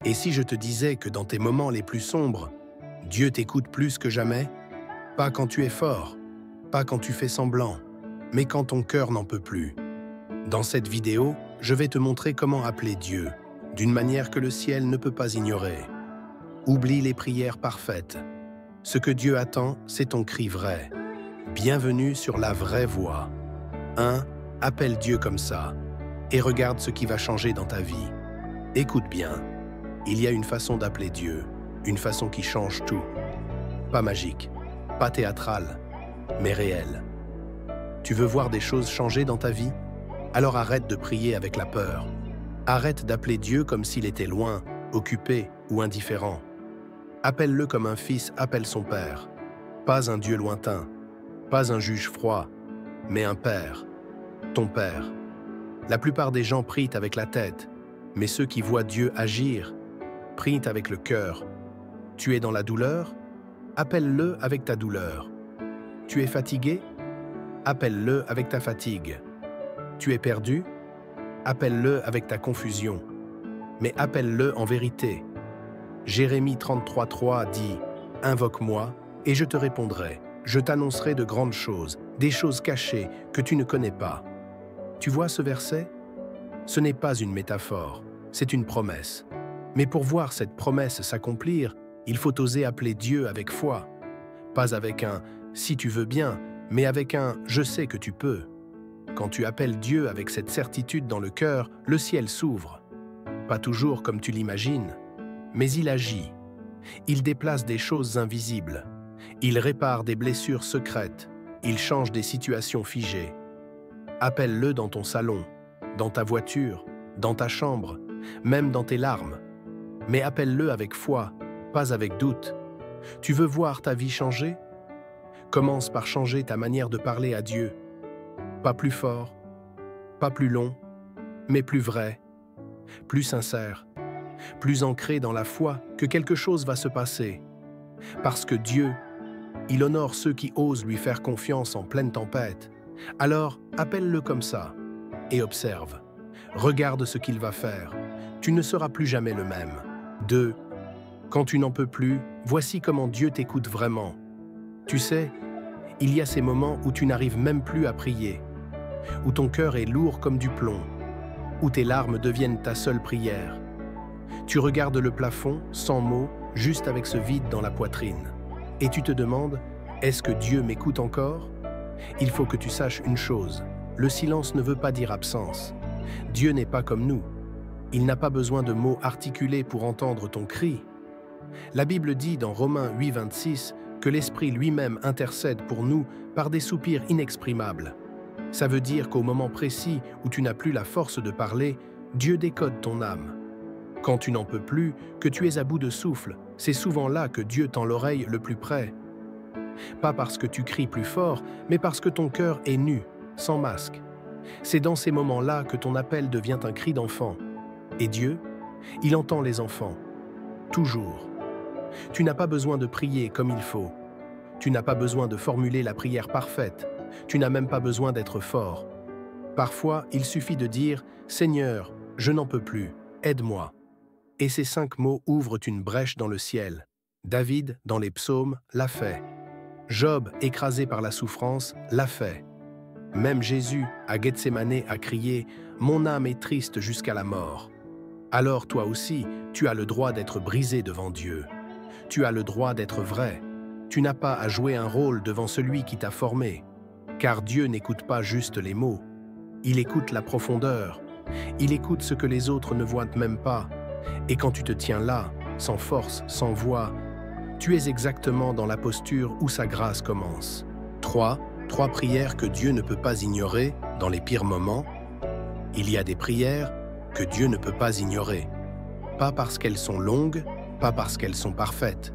Et si je te disais que dans tes moments les plus sombres, Dieu t'écoute plus que jamais? Pas quand tu es fort, pas quand tu fais semblant, mais quand ton cœur n'en peut plus. Dans cette vidéo, je vais te montrer comment appeler Dieu, d'une manière que le ciel ne peut pas ignorer. Oublie les prières parfaites. Ce que Dieu attend, c'est ton cri vrai. Bienvenue sur la vraie voie. 1. Appelle Dieu comme ça, et regarde ce qui va changer dans ta vie. Écoute bien, il y a une façon d'appeler Dieu, une façon qui change tout. Pas magique, pas théâtrale, mais réelle. Tu veux voir des choses changer dans ta vie? Alors arrête de prier avec la peur. Arrête d'appeler Dieu comme s'il était loin, occupé ou indifférent. Appelle-le comme un fils appelle son père. Pas un Dieu lointain, pas un juge froid, mais un père, ton père. La plupart des gens prient avec la tête, mais ceux qui voient Dieu agir prient avec le cœur. Tu es dans la douleur? Appelle-le avec ta douleur. Tu es fatigué? Appelle-le avec ta fatigue. Tu es perdu? Appelle-le avec ta confusion. Mais appelle-le en vérité. Jérémie 33:3 dit « Invoque-moi, et je te répondrai. Je t'annoncerai de grandes choses, des choses cachées que tu ne connais pas. » Tu vois ce verset? Ce n'est pas une métaphore, c'est une promesse. Mais pour voir cette promesse s'accomplir, il faut oser appeler Dieu avec foi. Pas avec un « si tu veux bien », mais avec un « je sais que tu peux ». Quand tu appelles Dieu avec cette certitude dans le cœur, le ciel s'ouvre. Pas toujours comme tu l'imagines, mais il agit. Il déplace des choses invisibles. Il répare des blessures secrètes. Il change des situations figées. Appelle-le dans ton salon, dans ta voiture, dans ta chambre, même dans tes larmes. Mais appelle-le avec foi, pas avec doute. Tu veux voir ta vie changer? Commence par changer ta manière de parler à Dieu. Pas plus fort, pas plus long, mais plus vrai, plus sincère, plus ancré dans la foi que quelque chose va se passer. Parce que Dieu, il honore ceux qui osent lui faire confiance en pleine tempête. Alors, appelle-le comme ça et observe. Regarde ce qu'il va faire. Tu ne seras plus jamais le même. 2. Quand tu n'en peux plus, voici comment Dieu t'écoute vraiment. Tu sais, il y a ces moments où tu n'arrives même plus à prier, où ton cœur est lourd comme du plomb, où tes larmes deviennent ta seule prière. Tu regardes le plafond, sans mots, juste avec ce vide dans la poitrine. Et tu te demandes, est-ce que Dieu m'écoute encore? Il faut que tu saches une chose, le silence ne veut pas dire absence. Dieu n'est pas comme nous. Il n'a pas besoin de mots articulés pour entendre ton cri. La Bible dit dans Romains 8:26 que l'Esprit lui-même intercède pour nous par des soupirs inexprimables. Ça veut dire qu'au moment précis où tu n'as plus la force de parler, Dieu décode ton âme. Quand tu n'en peux plus, que tu es à bout de souffle, c'est souvent là que Dieu tend l'oreille le plus près. Pas parce que tu cries plus fort, mais parce que ton cœur est nu, sans masque. C'est dans ces moments-là que ton appel devient un cri d'enfant. Et Dieu, il entend les enfants. Toujours. Tu n'as pas besoin de prier comme il faut. Tu n'as pas besoin de formuler la prière parfaite. Tu n'as même pas besoin d'être fort. Parfois, il suffit de dire « Seigneur, je n'en peux plus, aide-moi ». Et ces 5 mots ouvrent une brèche dans le ciel. David, dans les psaumes, l'a fait. Job, écrasé par la souffrance, l'a fait. Même Jésus, à Gethsémanée, a crié « Mon âme est triste jusqu'à la mort ». Alors toi aussi, tu as le droit d'être brisé devant Dieu. Tu as le droit d'être vrai. Tu n'as pas à jouer un rôle devant celui qui t'a formé. Car Dieu n'écoute pas juste les mots. Il écoute la profondeur. Il écoute ce que les autres ne voient même pas. Et quand tu te tiens là, sans force, sans voix, tu es exactement dans la posture où sa grâce commence. 3 prières que Dieu ne peut pas ignorer dans les pires moments. Il y a des prières que Dieu ne peut pas ignorer. Pas parce qu'elles sont longues, pas parce qu'elles sont parfaites,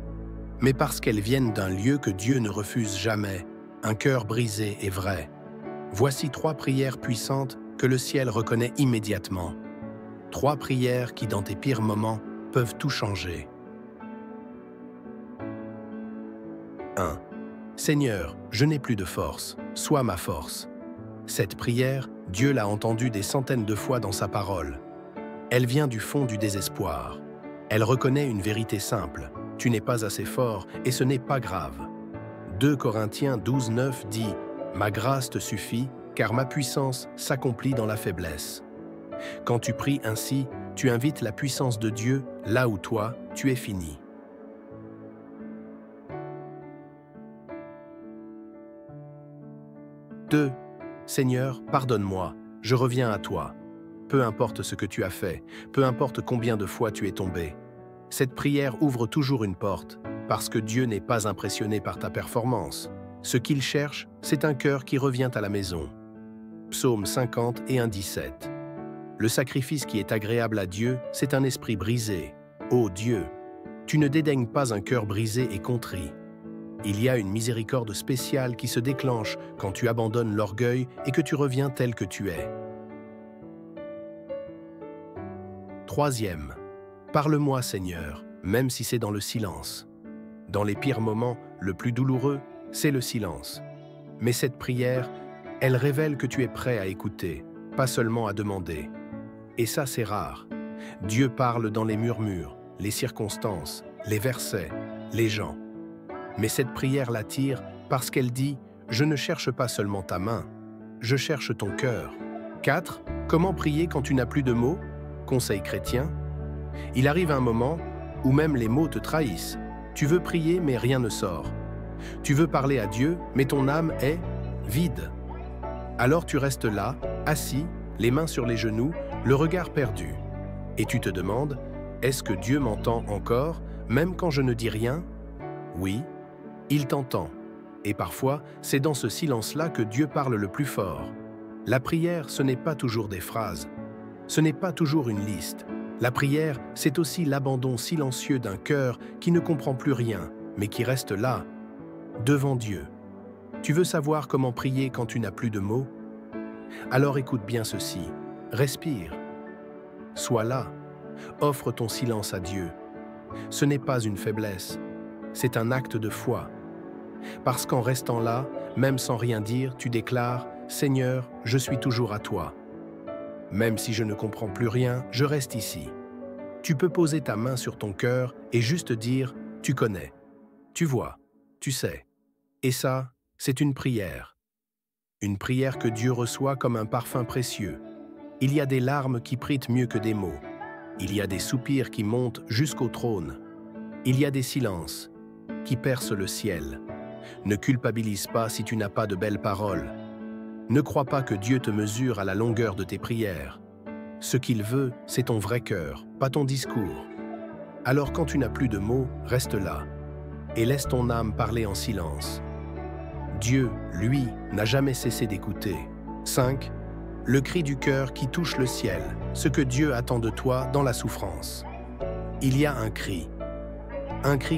mais parce qu'elles viennent d'un lieu que Dieu ne refuse jamais, un cœur brisé et vrai. Voici 3 prières puissantes que le ciel reconnaît immédiatement. 3 prières qui, dans tes pires moments, peuvent tout changer. 1. Seigneur, je n'ai plus de force, sois ma force. Cette prière, Dieu l'a entendue des centaines de fois dans sa parole. Elle vient du fond du désespoir. Elle reconnaît une vérité simple. Tu n'es pas assez fort et ce n'est pas grave. 2 Corinthiens 12, 9 dit « Ma grâce te suffit, car ma puissance s'accomplit dans la faiblesse. » Quand tu pries ainsi, tu invites la puissance de Dieu là où toi, tu es fini. « 2. Seigneur, pardonne-moi, je reviens à toi. Peu importe ce que tu as fait, peu importe combien de fois tu es tombé. Cette prière ouvre toujours une porte, parce que Dieu n'est pas impressionné par ta performance. Ce qu'il cherche, c'est un cœur qui revient à la maison. » Psaume 50 et 1,17. Le sacrifice qui est agréable à Dieu, c'est un esprit brisé. Ô Dieu, tu ne dédaignes pas un cœur brisé et contrit. Il y a une miséricorde spéciale qui se déclenche quand tu abandonnes l'orgueil et que tu reviens tel que tu es. 3e. Parle-moi, Seigneur, même si c'est dans le silence. Dans les pires moments, le plus douloureux, c'est le silence. Mais cette prière, elle révèle que tu es prêt à écouter, pas seulement à demander. Et ça, c'est rare. Dieu parle dans les murmures, les circonstances, les versets, les gens. Mais cette prière l'attire parce qu'elle dit « Je ne cherche pas seulement ta main, je cherche ton cœur. » 4. Comment prier quand tu n'as plus de mots? Conseil chrétien. Il arrive un moment où même les mots te trahissent. Tu veux prier, mais rien ne sort. Tu veux parler à Dieu, mais ton âme est vide. Alors tu restes là, assis, les mains sur les genoux, le regard perdu. Et tu te demandes, est-ce que Dieu m'entend encore, même quand je ne dis rien? Oui, il t'entend. Et parfois, c'est dans ce silence-là que Dieu parle le plus fort. La prière, ce n'est pas toujours des phrases. Ce n'est pas toujours une liste. La prière, c'est aussi l'abandon silencieux d'un cœur qui ne comprend plus rien, mais qui reste là, devant Dieu. Tu veux savoir comment prier quand tu n'as plus de mots? Alors écoute bien ceci. Respire. Sois là. Offre ton silence à Dieu. Ce n'est pas une faiblesse. C'est un acte de foi. Parce qu'en restant là, même sans rien dire, tu déclares « Seigneur, je suis toujours à toi. Même si je ne comprends plus rien, je reste ici. » Tu peux poser ta main sur ton cœur et juste dire « Tu connais. Tu vois. Tu sais. » Et ça, c'est une prière. Une prière que Dieu reçoit comme un parfum précieux. Il y a des larmes qui prient mieux que des mots. Il y a des soupirs qui montent jusqu'au trône. Il y a des silences qui percent le ciel. Ne culpabilise pas si tu n'as pas de belles paroles. Ne crois pas que Dieu te mesure à la longueur de tes prières. Ce qu'il veut, c'est ton vrai cœur, pas ton discours. Alors quand tu n'as plus de mots, reste là et laisse ton âme parler en silence. Dieu, lui, n'a jamais cessé d'écouter. 5. Le cri du cœur qui touche le ciel, ce que Dieu attend de toi dans la souffrance. Il y a un cri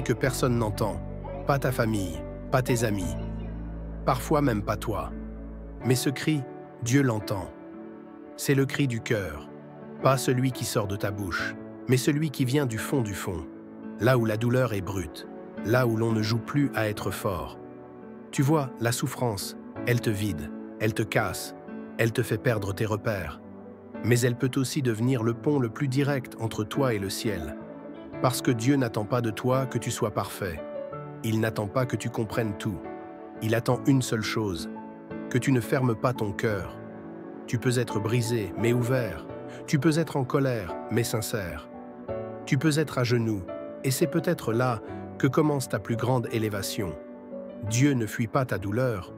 que personne n'entend, pas ta famille, pas tes amis, parfois même pas toi. Mais ce cri, Dieu l'entend. C'est le cri du cœur, pas celui qui sort de ta bouche, mais celui qui vient du fond, là où la douleur est brute, là où l'on ne joue plus à être fort. Tu vois, la souffrance, elle te vide, elle te casse, elle te fait perdre tes repères. Mais elle peut aussi devenir le pont le plus direct entre toi et le ciel. Parce que Dieu n'attend pas de toi que tu sois parfait. Il n'attend pas que tu comprennes tout. Il attend une seule chose, que tu ne fermes pas ton cœur. Tu peux être brisé, mais ouvert. Tu peux être en colère, mais sincère. Tu peux être à genoux, et c'est peut-être là que commence ta plus grande élévation. Dieu ne fuit pas ta douleur.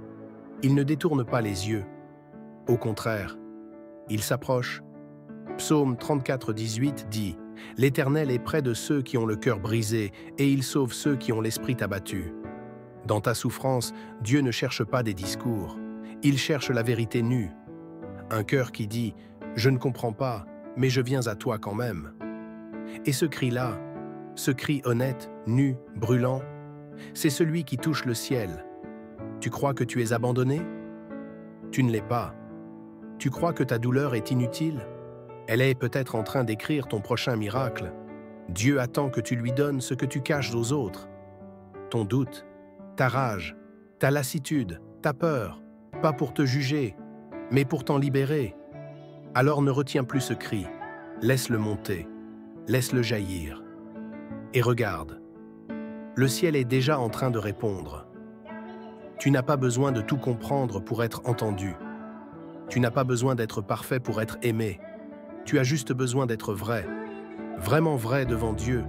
Il ne détourne pas les yeux. Au contraire, il s'approche. Psaume 34, 18 dit « L'Éternel est près de ceux qui ont le cœur brisé, et il sauve ceux qui ont l'esprit abattu. » Dans ta souffrance, Dieu ne cherche pas des discours. Il cherche la vérité nue. Un cœur qui dit « Je ne comprends pas, mais je viens à toi quand même. » Et ce cri-là, ce cri honnête, nu, brûlant, c'est celui qui touche le ciel. Tu crois que tu es abandonné? Tu ne l'es pas. Tu crois que ta douleur est inutile? Elle est peut-être en train d'écrire ton prochain miracle. Dieu attend que tu lui donnes ce que tu caches aux autres. Ton doute, ta rage, ta lassitude, ta peur, pas pour te juger, mais pour t'en libérer. Alors ne retiens plus ce cri. Laisse-le monter. Laisse-le jaillir. Et regarde, le ciel est déjà en train de répondre. Tu n'as pas besoin de tout comprendre pour être entendu. Tu n'as pas besoin d'être parfait pour être aimé. Tu as juste besoin d'être vrai, vraiment vrai devant Dieu.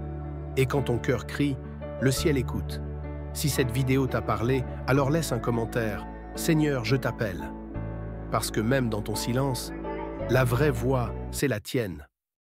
Et quand ton cœur crie, le ciel écoute. Si cette vidéo t'a parlé, alors laisse un commentaire. Seigneur, je t'appelle. Parce que même dans ton silence, la vraie voix, c'est la tienne.